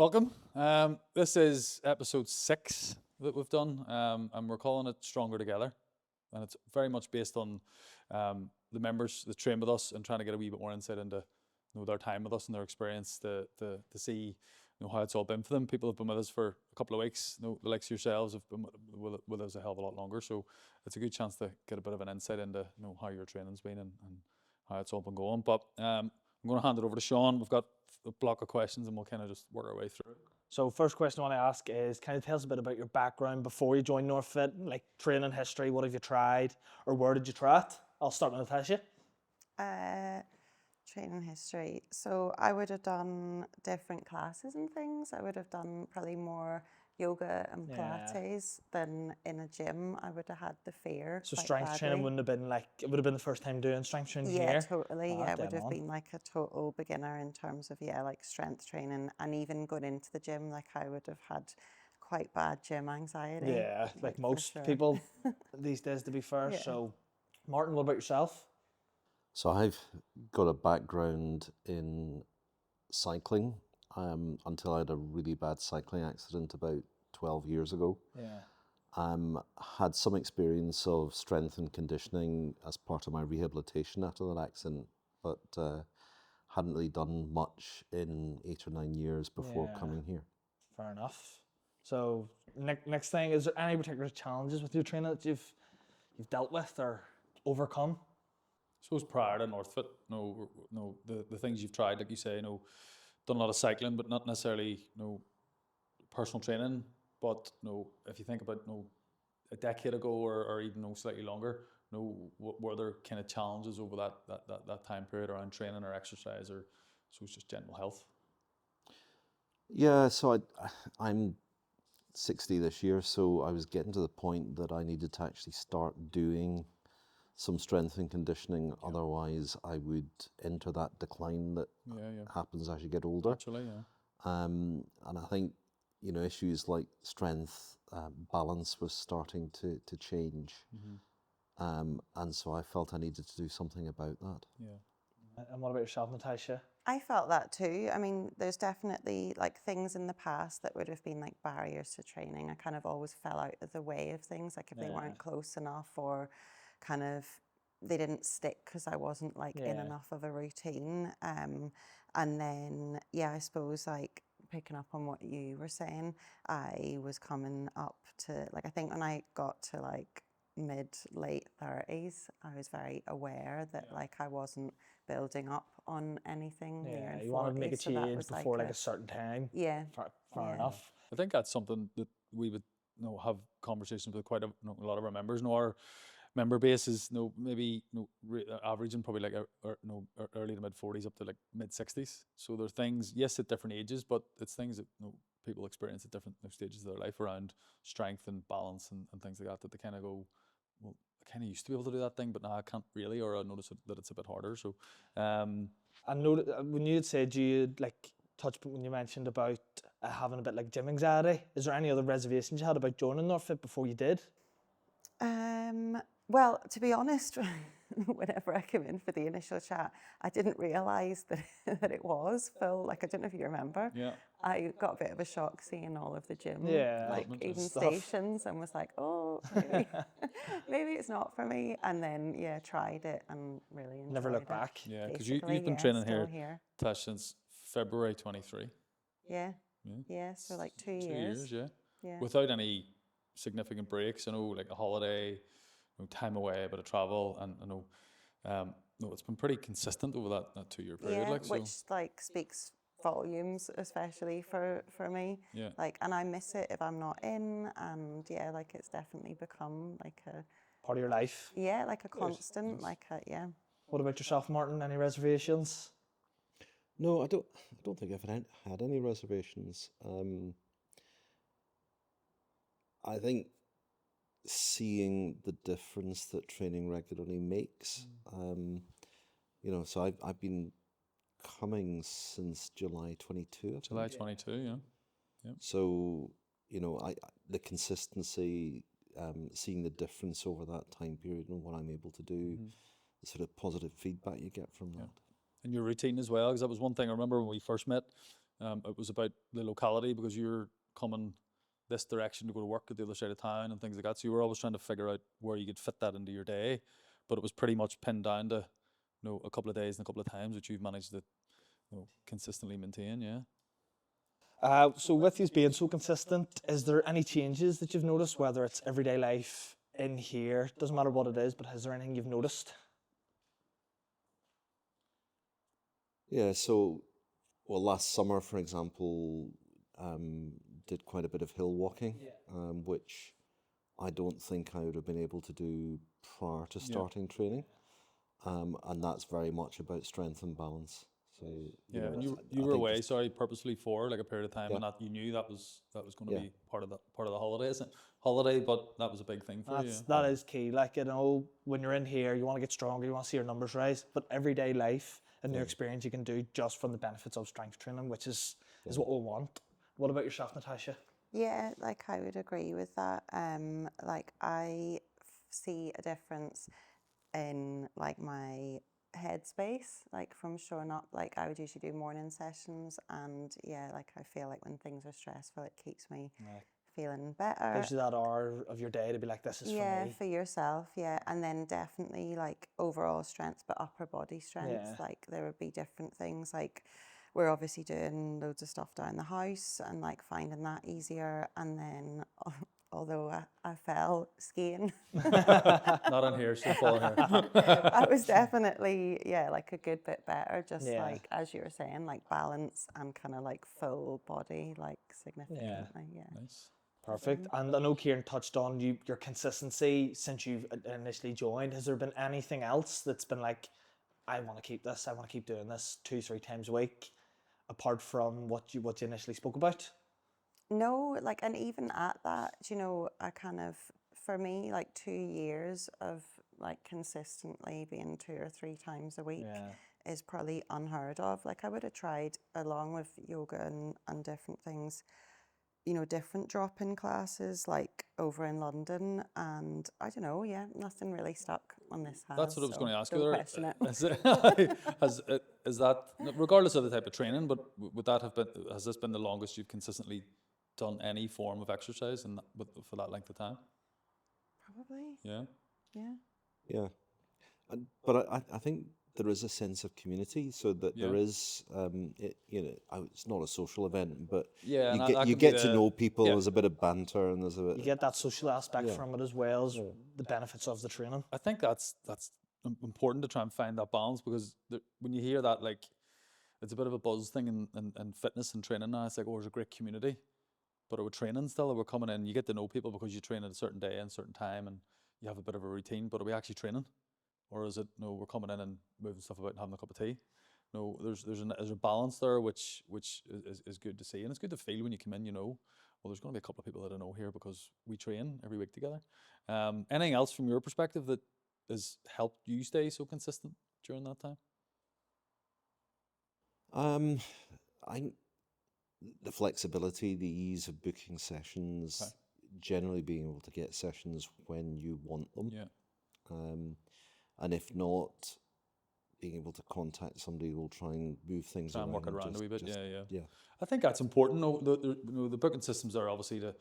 Welcome. This is episode 6 that we've done, and we're calling it Stronger Together. And it's very much based on the members that train with us and trying to get a wee bit more insight into their time with us and their experience to see how it's all been for them. People have been with us for a couple of weeks. The likes of yourselves have been with us a hell of a lot longer. So it's a good chance to get a bit of an insight into how your training's been and how it's all been going. But I'm going to hand it over to Sean. We've got a block of questions and we'll kind of just work our way through it. So first question I want to ask is, kind of tell us a bit about your background before you joined NORTHFIT, like training history, what have you tried or where did you try it? I'll start with Natasha. Training history. So I would have done different classes and things. I would have done probably more yoga and Pilates than in a gym. I would have had the fear. So strength training wouldn't have been like, it would have been the first time doing strength training here? Yeah, totally. It would have been like a total beginner in terms of, like strength training, and even going into the gym, like I would have had quite bad gym anxiety. Yeah, like most people these days, to be fair. Yeah. So Martin, what about yourself? So I've got a background in cycling until I had a really bad cycling accident about 12 years ago. Yeah. Had some experience of strength and conditioning as part of my rehabilitation after that accident, but hadn't really done much in 8 or 9 years before coming here. Fair enough. So next thing, is there any particular challenges with your training that you've dealt with or overcome? I suppose prior to NORTHFIT, the things you've tried, like you say, done a lot of cycling, but not necessarily personal training. But if you think about a decade ago or even slightly longer, were there kind of challenges over that time period around training or exercise, or so it's just general health? Yeah, so I'm 60 this year, so I was getting to the point that I needed to actually start doing some strength and conditioning, otherwise I would enter that decline that happens as you get older. Naturally, yeah. And I think, issues like strength, balance was starting to change. Mm-hmm. And so I felt I needed to do something about that. Yeah. And what about yourself, Natasha? I felt that too. I mean, there's definitely like things in the past that would have been like barriers to training. I kind of always fell out of the way of things, like if they weren't close enough or kind of they didn't stick because I wasn't like in enough of a routine. And then, I suppose like picking up on what you were saying, I was coming up to like, I think when I got to like late 30s, I was very aware that like I wasn't building up on anything near in 40s. You wanted to make a change so before like a certain time. Yeah. Fair enough. I think that's something that we would have conversations with quite a lot of our members. Our member base is maybe averaging probably like early to mid 40s up to like mid 60s. So there are things, yes, at different ages, but it's things that people experience at different stages of their life around strength and balance and things like that they kind of go, well, I kind of used to be able to do that thing, but now I can't really, or I notice that it's a bit harder. So I know when you had said you like touched when you mentioned about having a bit like gym anxiety, is there any other reservations you had about joining NORTHFIT before you did? Well, to be honest, whenever I came in for the initial chat, I didn't realise that it was full. Like, I don't know if you remember. Yeah. I got a bit of a shock seeing all of the gym, like even stations, and was like, oh, maybe it's not for me. And then, tried it and really enjoyed it. Never looked back. Yeah, because you've been training here, Tash, since February 23. Yeah. So like 2 years. 2 years, yeah. Without any significant breaks, like a holiday, time away, a bit of travel, and it's been pretty consistent over that 2 year period. Which speaks volumes, especially for me. Yeah. And I miss it if I'm not in, and it's definitely become like a part of your life. Yeah, like a constant, What about yourself, Martin? Any reservations? No, I don't think I've had any reservations. I think seeing the difference that training regularly makes. So I've been coming since July 22. July 22, yeah. So the consistency, seeing the difference over that time period and what I'm able to do, the sort of positive feedback you get from that. And your routine as well, because that was one thing I remember when we first met. It was about the locality because you're coming this direction to go to work at the other side of town and things like that. So you were always trying to figure out where you could fit that into your day, but it was pretty much pinned down to, a couple of days and a couple of times, which you've managed to, consistently maintain. Yeah. So with you being so consistent, is there any changes that you've noticed, whether it's everyday life, in here, doesn't matter what it is, but is there anything you've noticed? Yeah, so, well, last summer, for example, did quite a bit of hill walking, which I don't think I would have been able to do prior to starting training. And that's very much about strength and balance. So Yeah, and I you were think away, just- purposely for like a period of time, and that you knew that was going to Yeah. be part of the holiday, but that was a big thing for you. That is key. Like, when you're in here, you want to get stronger, you want to see your numbers rise, but everyday life and new experience you can do just from the benefits of strength training, which is what we want. What about yourself, Natasha? Yeah, like I would agree with that. Like I see a difference in like my headspace, like from showing up. Like I would usually do morning sessions, and yeah, like I feel like when things are stressful, it keeps me feeling better. Gives you that hour of your day to be like, this is for me. For yourself, and then definitely like overall strength, but upper body strength. Like there would be different things. Like we're obviously doing loads of stuff down the house and like finding that easier. And then although I fell skiing, Not on here, so fall here. I was definitely like a good bit better. Just like as you were saying, like balance and kind of like full body, like significantly. Nice. Perfect. And I know Kieran touched on your consistency since you've initially joined. Has there been anything else that's been like, I want to keep this, I want to keep doing this 2-3 times a week, apart from what you initially spoke about? No, like, and even at that, I kind of, for me, like 2 years of like consistently being 2 or 3 times a week is probably unheard of. Like I would have tried along with yoga and different things, different drop-in classes like over in London, and I don't know, nothing really stuck on this house. That's what I was going to ask you don't there. question it. Is that, regardless of the type of training, but has this been the longest you've consistently done any form of exercise for that length of time? Probably. Yeah. Yeah. But I think there is a sense of community, so that there is, it's not a social event, but you get to know people. There's a bit of banter, and there's a bit. You get that social aspect from it as well as the benefits of the training. I think that's important to try and find that balance, because when you hear that, like, it's a bit of a buzz thing in fitness and training now. It's like, there's a great community, but we're training still. We're coming in, you get to know people because you train at a certain day and a certain time, and you have a bit of a routine. But are we actually training? Or is it, no, we're coming in and moving stuff about and having a cup of tea? No, there's a balance there which is good to see. And it's good to feel when you come in, well, there's going to be a couple of people that I know here because we train every week together. Anything else from your perspective that has helped you stay so consistent during that time? The flexibility, the ease of booking sessions, generally being able to get sessions when you want them. And if not, being able to contact somebody who will try and move things around. And work it around a wee bit, yeah. I think that's important. The booking systems are obviously to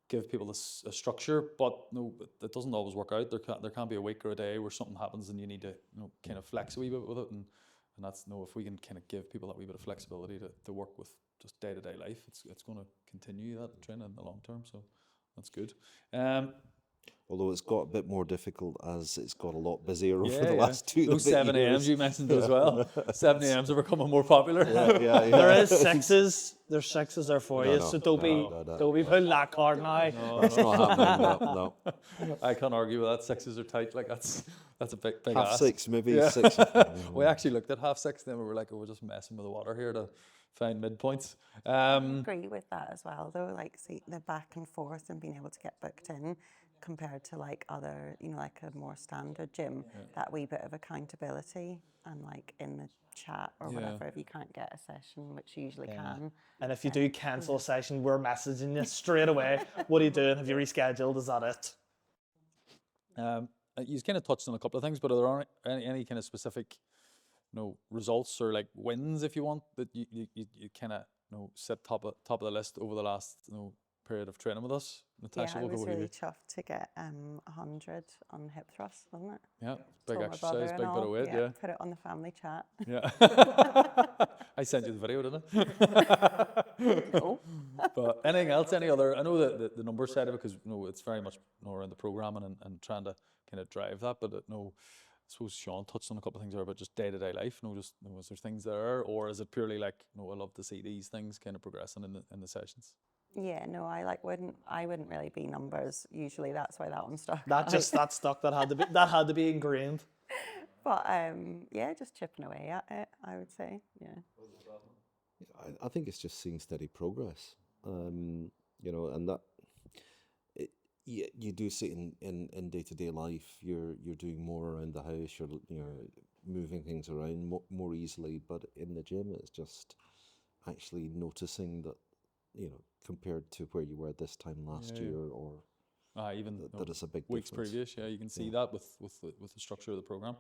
give people a structure, but no, it doesn't always work out. There can be a week or a day where something happens and you need to kind of flex a wee bit with it, and that's if we can kind of give people that wee bit of flexibility to work with just day-to-day life, it's going to continue that training in the long term. So that's good. Although it's got a bit more difficult as it's got a lot busier over the last 2 Those 7 a.m.s you mentioned as well. 7 a.m.s are becoming more popular. There is sixes. There's sixes there for you. So don't be putting that card now. That's not happening. No. I can't argue with that. Sixes are tight. Like that's a big half ask. 6, maybe 6. We actually looked at half 6, then we were like, we're just messing with the water here to find midpoints. I agree with that as well, though. Like, see, the back and forth and being able to get booked in compared to like other, like a more standard gym, that wee bit of accountability, and like in the chat or whatever, if you can't get a session, which you usually can. And if you do cancel a session, we're messaging you straight away. What are you doing? Have you rescheduled? Is that it? You kind of touched on a couple of things, but are there any kind of specific results or like wins, if you want, that you kind of sit top of the list over the last period of training with us. Natasha, Yeah, I we'll was go with really you. chuffed to get 100 on hip thrust, wasn't it? Yeah, big Told my brother exercise, and big bit all. of weight. Yeah. Put it on the family chat. Yeah. I sent you the video, didn't I? No. But anything else? Any other? I know that the number side of it, because it's very much around the programming and trying to kind of drive that. But I suppose Sean touched on a couple of things there about just day-to-day life. Just is there things there, or is it purely like I love to see these things kind of progressing in the sessions? Yeah, no, I wouldn't really be numbers. Usually that's why that one stuck. That stuck. That had to be ingrained. But yeah, just chipping away at it, I would say. Yeah. I think it's just seeing steady progress, and that you do see it in day-to-day life. You're doing more around the house. You're moving things around more easily. But in the gym, it's just actually noticing that compared to where you were this time last year, or even that is a big weeks difference. previous. Yeah, you can see that with the structure of the program.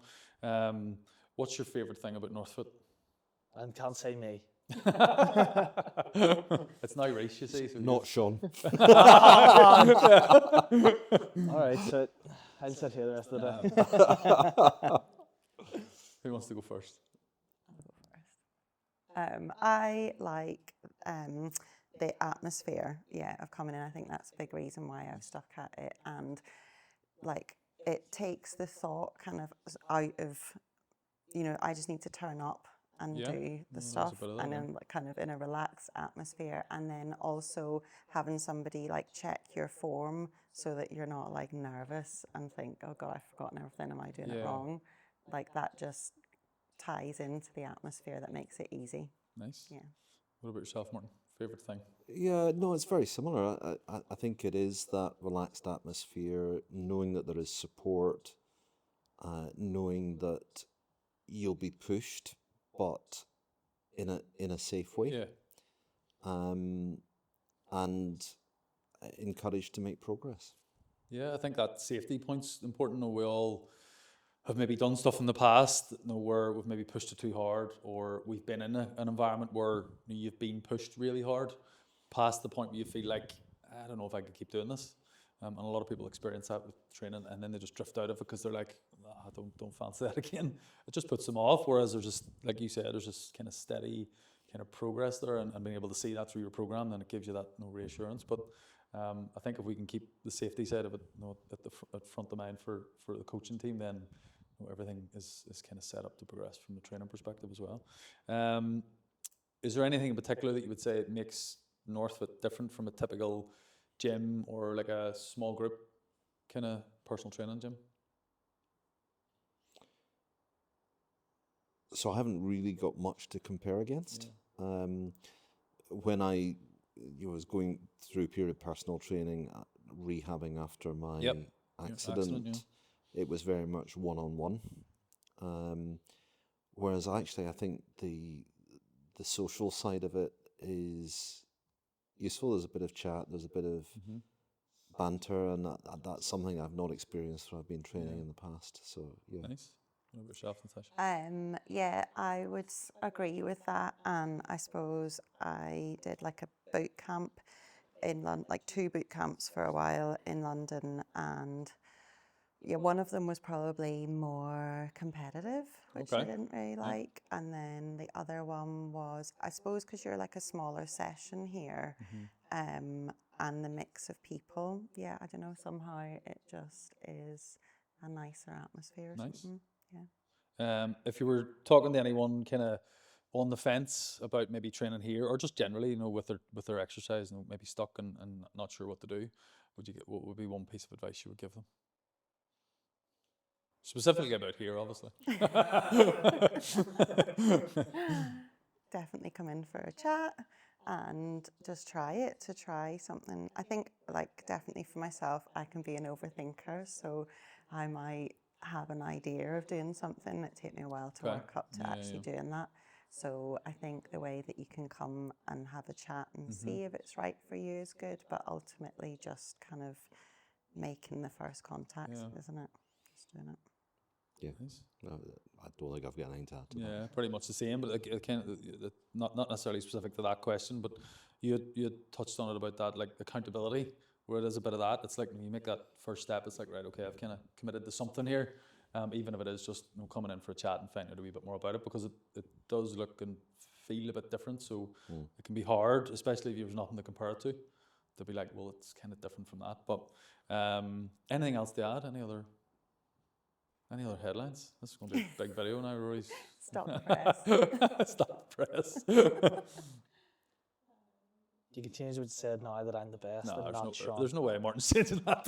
What's your favorite thing about NorthFit? And can't say me. It's now race, you see. So Not Sean. All right, so I'll sit here the rest of the day. Who wants to go first? I like the atmosphere, of coming in. I think that's a big reason why I've stuck at it. And like, it takes the thought kind of out of, I just need to turn up and do the stuff, and then kind of in a relaxed atmosphere. And then also having somebody like check your form so that you're not like nervous and think, oh God, I've forgotten everything. Am I doing it wrong? Like, that just ties into the atmosphere that makes it easy. Nice. Yeah. What about yourself, Martin? Favorite thing? Yeah, no, it's very similar. I think it is that relaxed atmosphere, knowing that there is support, knowing that you'll be pushed, but in a safe way. Yeah. And encouraged to make progress. Yeah, I think that safety point's important. We all have maybe done stuff in the past, where we've maybe pushed it too hard, or we've been in an environment where you've been pushed really hard, past the point where you feel like, I don't know if I can keep doing this. And a lot of people experience that with training, and then they just drift out of it because they're like, I don't fancy that again. It just puts them off. Whereas there's just, like you said, there's just kind of steady kind of progress there, and being able to see that through your program, then it gives you that reassurance. But I think if we can keep the safety side of it at front of mind for the coaching team, then everything is kind of set up to progress from the training perspective as well. Is there anything in particular that you would say it makes NorthFit different from a typical gym or like a small group kind of personal training gym? So I haven't really got much to compare against. When I was going through a period of personal training, rehabbing after my accident, it was very much one-on-one. Whereas actually I think the social side of it is useful. There's a bit of chat, there's a bit of banter, and that's something I've not experienced when I've been training in the past. So yeah. Nice. What about yourself, Natasha? Yeah, I would agree with that. And I suppose I did like a boot camp in London, like 2 boot camps for a while in London, and one of them was probably more competitive, which I didn't really like. And then the other one was, I suppose, because you're like a smaller session here, and the mix of people. Yeah, I don't know, somehow it just is a nicer atmosphere or something. Yeah. If you were talking to anyone kind of on the fence about maybe training here, or just generally, with their exercise, maybe stuck and not sure what to do, what would be one piece of advice you would give them? Specifically about here, obviously. Definitely come in for a chat and just try something. I think, like, definitely for myself, I can be an overthinker, so I might have an idea of doing something. It take me a while to work up to actually doing that. So I think the way that you can come and have a chat and see if it's right for you is good, but ultimately just kind of making the first contact, isn't it? Just doing it. Yeah. Nice. No, I don't think I've got anything to add to that. Yeah, pretty much the same, but it kind of not necessarily specific to that question, but you had touched on it about that, like accountability, where it is a bit of that. It's like when you make that first step, it's like, right, okay, I've kind of committed to something here, even if it is just coming in for a chat and finding out a wee bit more about it, because it does look and feel a bit different. So it can be hard, especially if there's nothing to compare it to be like, well, it's kind of different from that. But anything else to add? Any other headlines? This is going to be a big video now, Rory's. Stop the press. Stop the press. You can change what you said now that I'm the best No, and not Sean. there's no way Martin's changing that.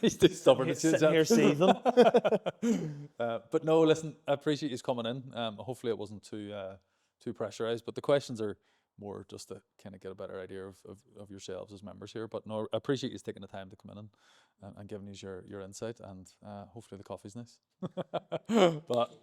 He's too stubborn to He's change sitting here that. seething. But no, listen, I appreciate you coming in. Hopefully it wasn't too pressurized, but the questions are more just to kind of get a better idea of yourselves as members here. But no, I appreciate you taking the time to come in and giving us your insight, and hopefully the coffee's nice. But